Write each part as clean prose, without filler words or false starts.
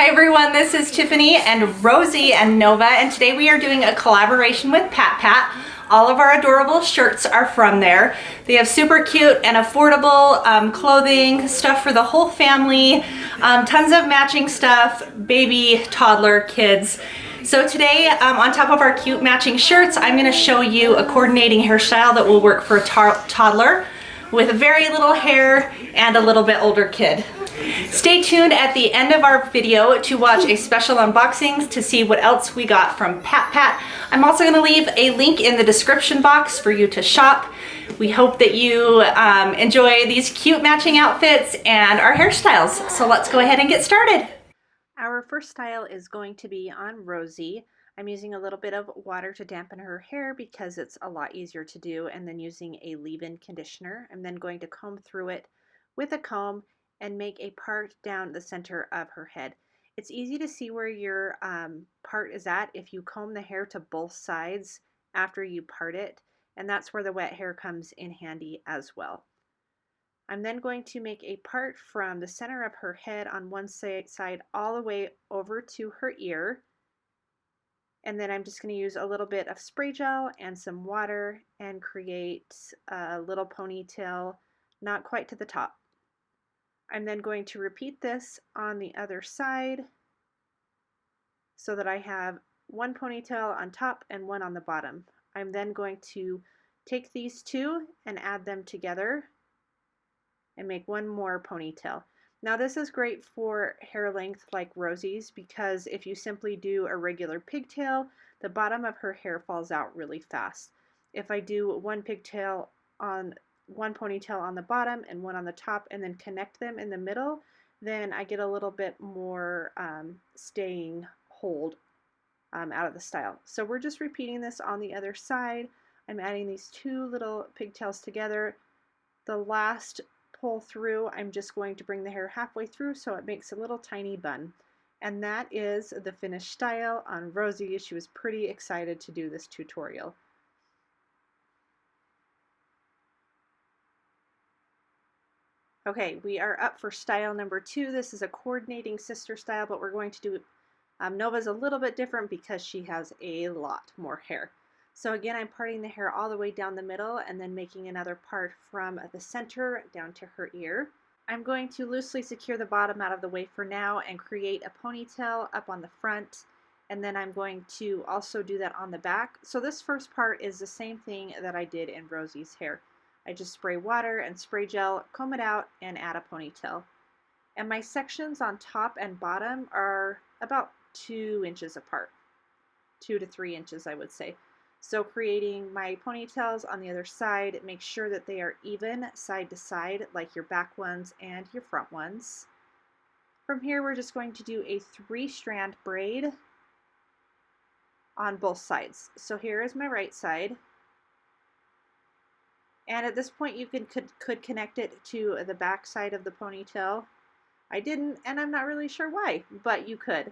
Hi everyone, this is Tiffany and Rosie and Nova, and today we are doing a collaboration with Pat. All of our adorable shirts are from there. They have super cute and affordable clothing, stuff for the whole family, tons of matching stuff, baby, toddler, kids. So today, on top of our cute matching shirts, I'm going to show you a coordinating hairstyle that will work for a toddler with very little hair and a little bit older kid. Stay tuned at the end of our video to watch a special unboxing to see what else we got from Pat. I'm also going to leave a link in the description box for you to shop. We hope that you enjoy these cute matching outfits and our hairstyles. So let's go ahead and get started. Our first style is going to be on Rosie. I'm using a little bit of water to dampen her hair because it's a lot easier to do, and then using a leave-in conditioner. I'm then going to comb through it with a comb and make a part down the center of her head. It's easy to see where your part is at if you comb the hair to both sides after you part it, and that's where the wet hair comes in handy as well. I'm then going to make a part from the center of her head on one side all the way over to her ear. And then I'm just going to use a little bit of spray gel and some water and create a little ponytail, not quite to the top. I'm then going to repeat this on the other side so that I have one ponytail on top and one on the bottom. I'm then going to take these two and add them together and make one more ponytail. Now this is great for hair length like Rosie's, because if you simply do a regular pigtail, the bottom of her hair falls out really fast. If I do one ponytail on the bottom and one on the top and then connect them in the middle, then I get a little bit more staying hold out of the style. So we're just repeating this on the other side. I'm adding these two little pigtails together. The last pull through, I'm just going to bring the hair halfway through so it makes a little tiny bun. And that is the Finnish Style on Rosie. She was pretty excited to do this tutorial. Okay, we are up for style number 2. This is a coordinating sister style, but we're going to do Nova's a little bit different because she has a lot more hair. So again, I'm parting the hair all the way down the middle and then making another part from the center down to her ear. I'm going to loosely secure the bottom out of the way for now and create a ponytail up on the front, and then I'm going to also do that on the back. So this first part is the same thing that I did in Rosie's hair. I just spray water and spray gel, comb it out, and add a ponytail. And my sections on top and bottom are about 2 inches apart. 2 to 3 inches, I would say. So creating my ponytails on the other side, make sure that they are even side to side, like your back ones and your front ones. From here, we're just going to do a 3-strand braid on both sides. So here is my right side. And at this point, you could connect it to the back side of the ponytail. I didn't, and I'm not really sure why, but you could.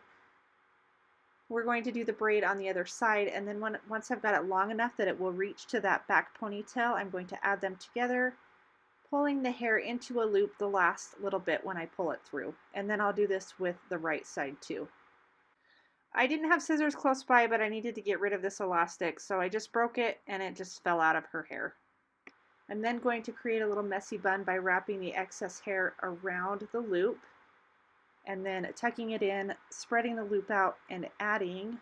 We're going to do the braid on the other side, and then once I've got it long enough that it will reach to that back ponytail, I'm going to add them together, pulling the hair into a loop the last little bit when I pull it through. And then I'll do this with the right side too. I didn't have scissors close by, but I needed to get rid of this elastic, so I just broke it and it just fell out of her hair. I'm then going to create a little messy bun by wrapping the excess hair around the loop and then tucking it in, spreading the loop out, and adding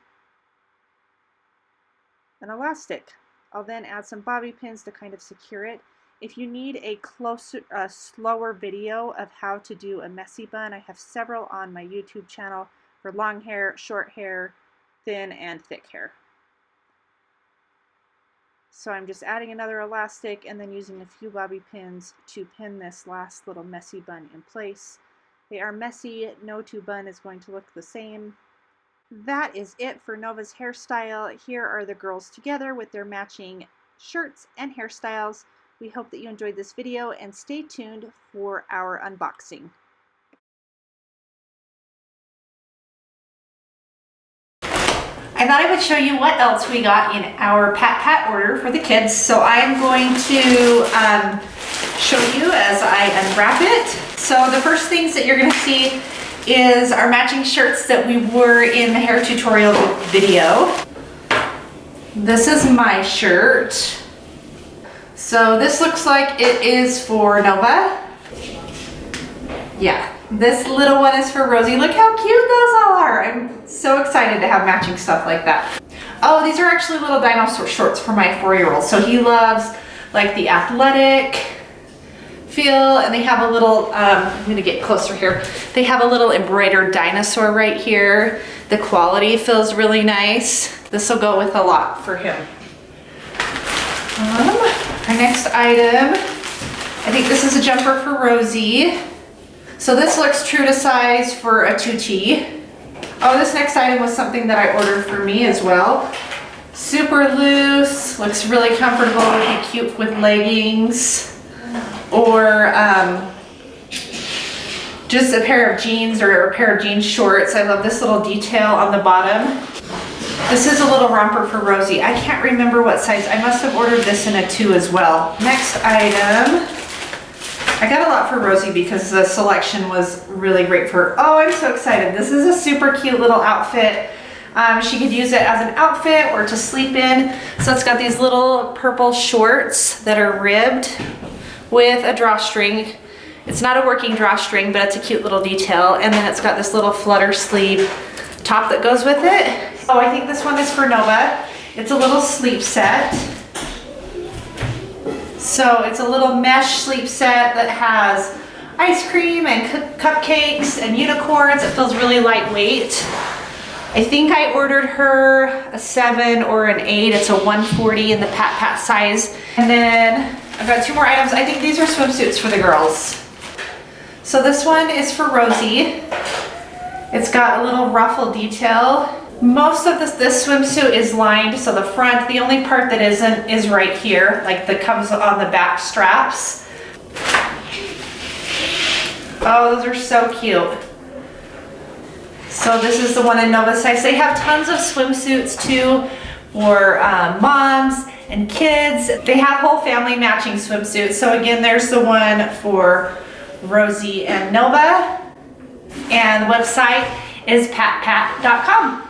an elastic. I'll then add some bobby pins to kind of secure it. If you need a slower video of how to do a messy bun, I have several on my YouTube channel for long hair, short hair, thin and thick hair. So I'm just adding another elastic and then using a few bobby pins to pin this last little messy bun in place. They are messy, no two bun is going to look the same. That is it for Nova's hairstyle. Here are the girls together with their matching shirts and hairstyles. We hope that you enjoyed this video and stay tuned for our unboxing. I thought I would show you what else we got in our Pat order for the kids. So I'm going to show you as I unwrap it. So the first things that you're going to see is our matching shirts that we wore in the hair tutorial video. This is my shirt. So this looks like it is for Nova. Yeah, this little one is for Rosie. Look how cute those all are. I'm so excited to have matching stuff like that. Oh, these are actually little Dinosaur shorts for my 4-year-old. So he loves like the athletic feel, and they have a little, I'm gonna get closer here. They have a little embroidered dinosaur right here. The quality feels really nice. This will go with a lot for him. Our next item, I think this is a jumper for Rosie. So this looks true to size for a 2T. Oh, this next item was something that I ordered for me as well. Super loose, looks really comfortable, would be cute with leggings or just a pair of jeans or a pair of jean shorts. I love this little detail on the bottom. This is a little romper for Rosie. I can't remember what size. I must have ordered this in a 2 as well. Next item, I got a lot for Rosie because the selection was really great for her. Oh, I'm so excited. This is a super cute little outfit. She could use it as an outfit or to sleep in. So it's got these little purple shorts that are ribbed with a drawstring. It's not a working drawstring, but it's a cute little detail. And then it's got this little flutter sleeve top that goes with it. Oh, I think this one is for Nova. It's a little sleep set. So it's a little mesh sleep set that has ice cream and cupcakes and unicorns. It feels really lightweight. I think I ordered her a 7 or an 8. It's a 140 in the Pat size. And then I've got 2 more items. I think these are swimsuits for the girls. So this one is for Rosie. It's got a little ruffle detail. Most of this swimsuit is lined, so the front, the only part that isn't is right here, like that comes on the back straps. Oh, those are so cute. So this is the one in Nova size. They have tons of swimsuits too for moms and kids. They have whole family matching swimsuits. So again, there's the one for Rosie and Nova. And the website is patpat.com.